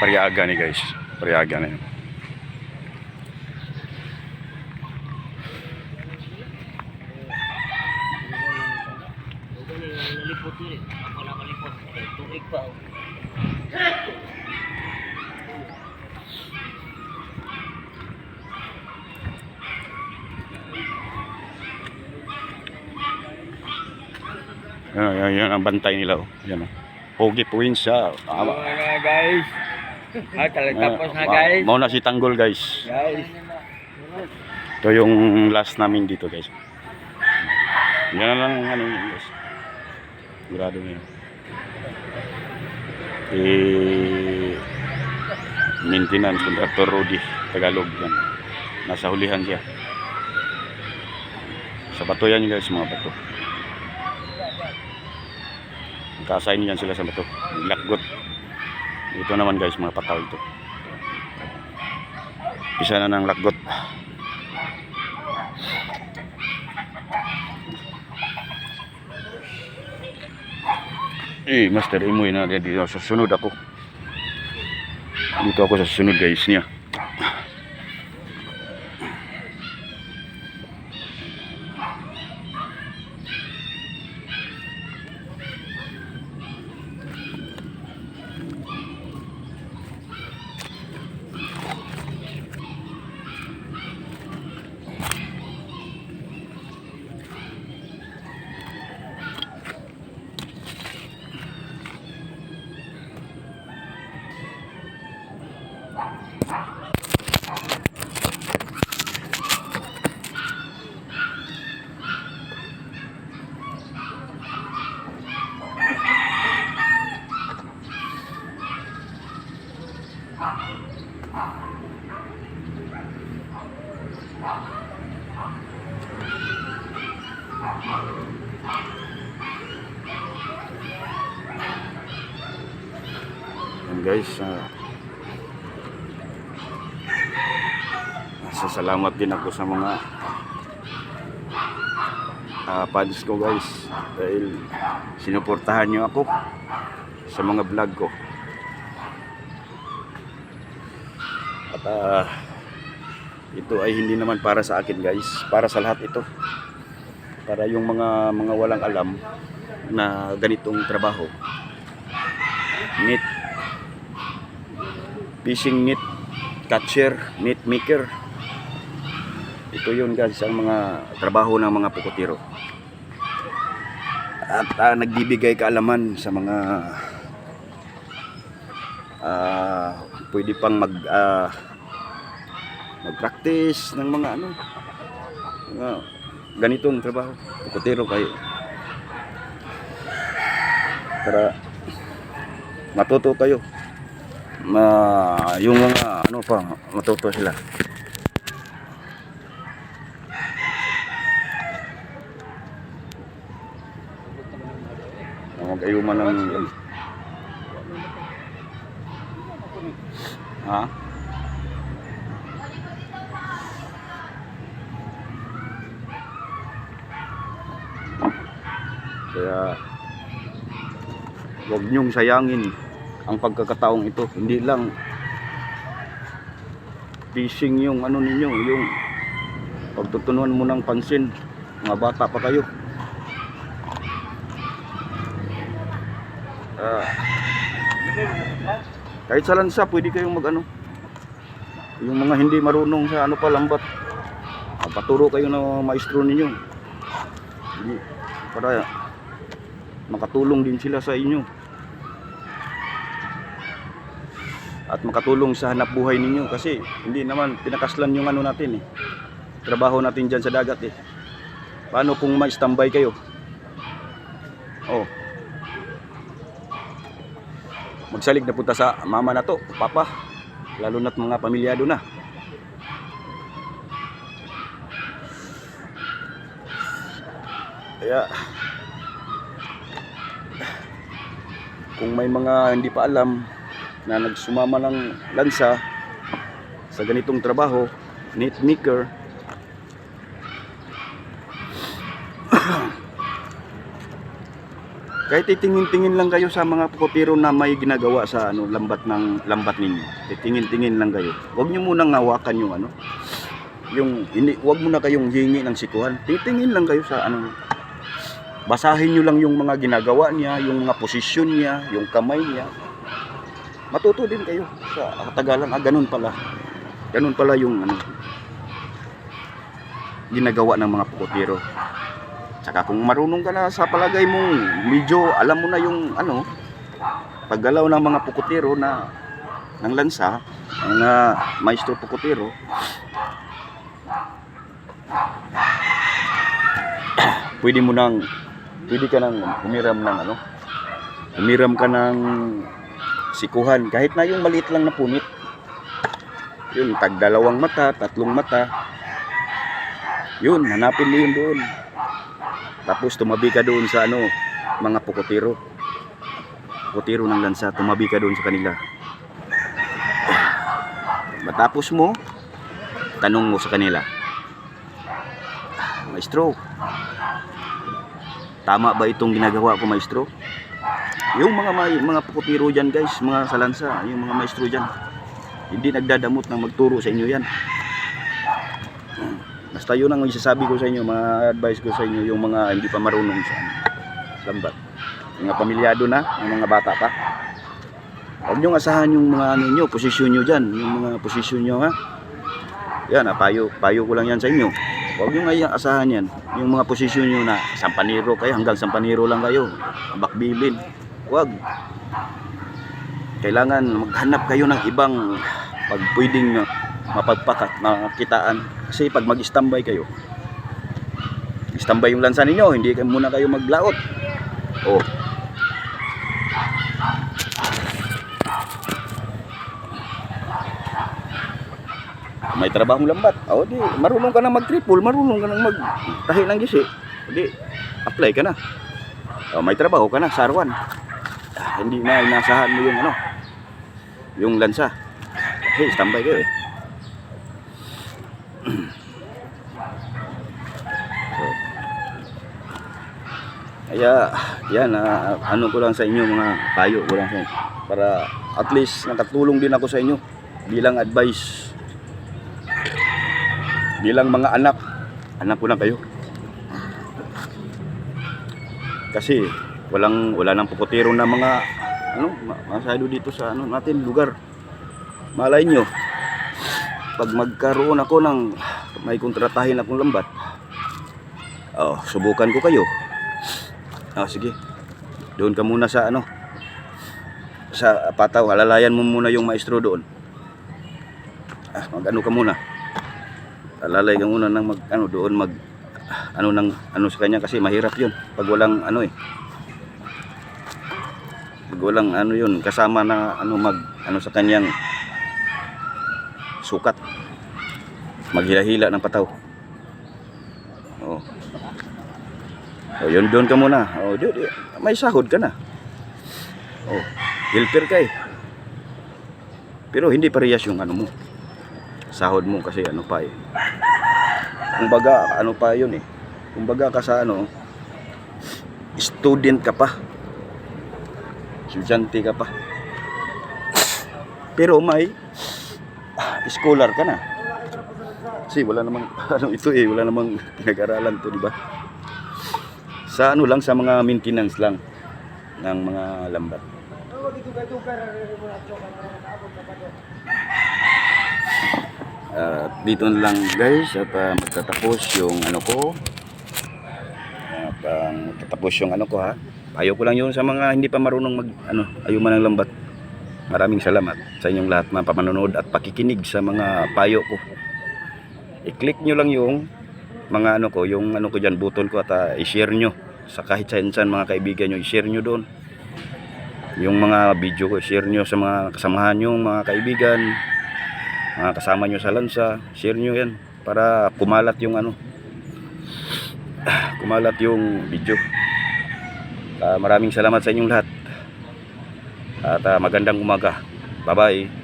Pariaga ni guys. Pariaga na yun. Nalipot yun eh. Ako na malipot. Tuig pa. Yan ang bantay nila. Oh. Yan, oh. Pogi Provincia. Mga guys. Tapos na guys. Mauna si Tanggol guys. Guys. Ito yung last namin dito guys. Yan na lang ano yun guys. Sigurado na yun. Maintenance Contractor Rudy Tagalog yan. Nasa hulihan siya. Sa bato yan guys, mga bato. Nagka-assign yan sila sa bato. Lakgot. Ito naman guys, mga pataw ito. Isa na ng lakgot. Master Imoy na dito sa sunod ako. Dito ako sa sunod guys niya. Guys, salamat din ako sa mga fans ko guys dahil sinuportahan nyo ako sa mga vlog ko at ito ay hindi naman para sa akin guys, para sa lahat ito, para yung mga walang alam na ganitong trabaho, net fishing net catcher, net maker. Ito yun guys ang mga trabaho ng mga pukotiro. At nagbibigay kaalaman sa mga pwede pang mag-practice ng mga mga ganitong trabaho. Pukotiro kayo. Para matuto kayo. Yung mga matuto sila. Mag-ayuman ng kaya huwag niyong sayangin ang pagkakataong ito. Hindi lang fishing yung ninyo, yung pagtutunuan mo ng pansin. Mga bata pa kayo. Kahit sa lansa pwede kayong yung mga hindi marunong sa lambat, paturo kayo ng maestro ninyo para makatulong din sila sa inyo at makatulong sa hanap buhay ninyo, kasi hindi naman pinakaslan yung natin trabaho natin dyan sa dagat Paano kung may standby kayo? Magsalig na punta sa mama na to, papa, lalo na't mga pamilyado na. Kaya kung may mga hindi pa alam na nagsumama ng lansa sa ganitong trabaho, net maker, Kahit titingin-tingin lang kayo sa mga pukutiro na may ginagawa sa ano lambat ninyo. Titingin-tingin lang kayo. Huwag niyo munang hawakan yung ano. Yung hindi, huwag muna kayong hingi ng sikuhan. Titingin lang kayo sa ano. Basahin niyo lang yung mga ginagawa niya, yung mga posisyon niya, yung kamay niya. Matuto din kayo sa katagalan. Ganun pala. Ganun pala yung ano ginagawa ng mga pukutiro. Tsaka kung marunong ka na sa palagay mong medyo alam mo na yung ano paggalaw ng mga pukutiro na ng lansa, mga maestro pukutiro, pwede ka nang humiram ka ng sikuhan kahit na yung maliit lang na punit. Yun, tag 2 mata, 3 mata. Yun, hanapin mo yun doon. Tapos tumabi ka doon sa ano, mga pukutiro ng lansa, tumabi ka doon sa kanila. Matapos mo, tanong mo sa kanila, maestro, tama ba itong ginagawa ko, maestro? Yung mga pukutiro dyan guys, mga sa lansa, yung mga maestro dyan, hindi nagdadamot na magturo sa inyo yan. Basta yun ang isasabi ko sa inyo, mga advice ko sa inyo, yung mga hindi pa marunong sa lambat. Mga pamilyado na, yung mga bata pa. Huwag nyo asahan yung mga ano nyo, posisyon nyo dyan, yung mga posisyon nyo ha. Yan, payo ko lang yan sa inyo. Huwag nyo nga asahan yan, yung mga posisyon nyo na sampaniro kayo, hanggang sampaniro lang kayo, bakbilin. Huwag. Kailangan maghanap kayo ng ibang pag pwedeng mapagpakat, makitaan. Kasi pag mag-standby kayo, standby yung lansa ninyo, hindi muna kayo maglaot. Oh. May trabahong lambat. Oh, di marunong ka na mag-triple, marunong ka na mag-tahi ng gisi. Di apply ka na. Oh, may trabaho ka na sa arwan. Hindi na inasahan mo yung ano, yung lansa. Hey, standby kayo eh. Kaya yan, ano ko lang sa inyo, mga payo ko lang sa inyo, para at least nakatulong din ako sa inyo bilang advice, bilang mga anak ko lang kayo. Kasi wala nang pukutiro na mga ano masyado dito sa ano natin lugar. Malay nyo, pag magkaroon ako ng may kontratahin akong lambat, subukan ko kayo. Sige. Doon ka muna sa ano, sa Pataw, alalayan mo muna yung maestro doon. Mag-ano ka muna. Alalay ka muna ng doon sa kanya, kasi mahirap 'yun pag walang ano pag walang ano 'yun kasama na sa kanyang sukat. Maghila-hila ng pataw. Yun, doon ka muna. May sahod ka na. Helper ka eh. Pero hindi parehas yung ano mo, sahod mo, kasi ano pa eh. Kumbaga, ano pa yun eh. Kumbaga ka sa ano, student ka pa. Estudyante ka pa. Pero may scholar ka na. Kasi wala namang wala namang pinag-aralan to, di ba? Sa ano lang, sa mga maintenance lang ng mga lambat. Dito lang guys, at magtatapos yung ano ko. Magtatapos yung ano ko ha. Payo ko lang yun sa mga hindi pa marunong ayuman ng lambat. Maraming salamat sa inyong lahat na pamanonood at pakikinig sa mga payo ko. I-click nyo lang yung mga yung ko dyan, button ko, at i-share nyo sa kahit saan mga kaibigan nyo, i-share nyo doon yung mga video ko, share nyo sa mga kasamahan nyo, mga kaibigan, mga kasama nyo sa lansa, share nyo yan para kumalat yung kumalat yung video. Maraming salamat sa inyong lahat at magandang umaga. Bye bye.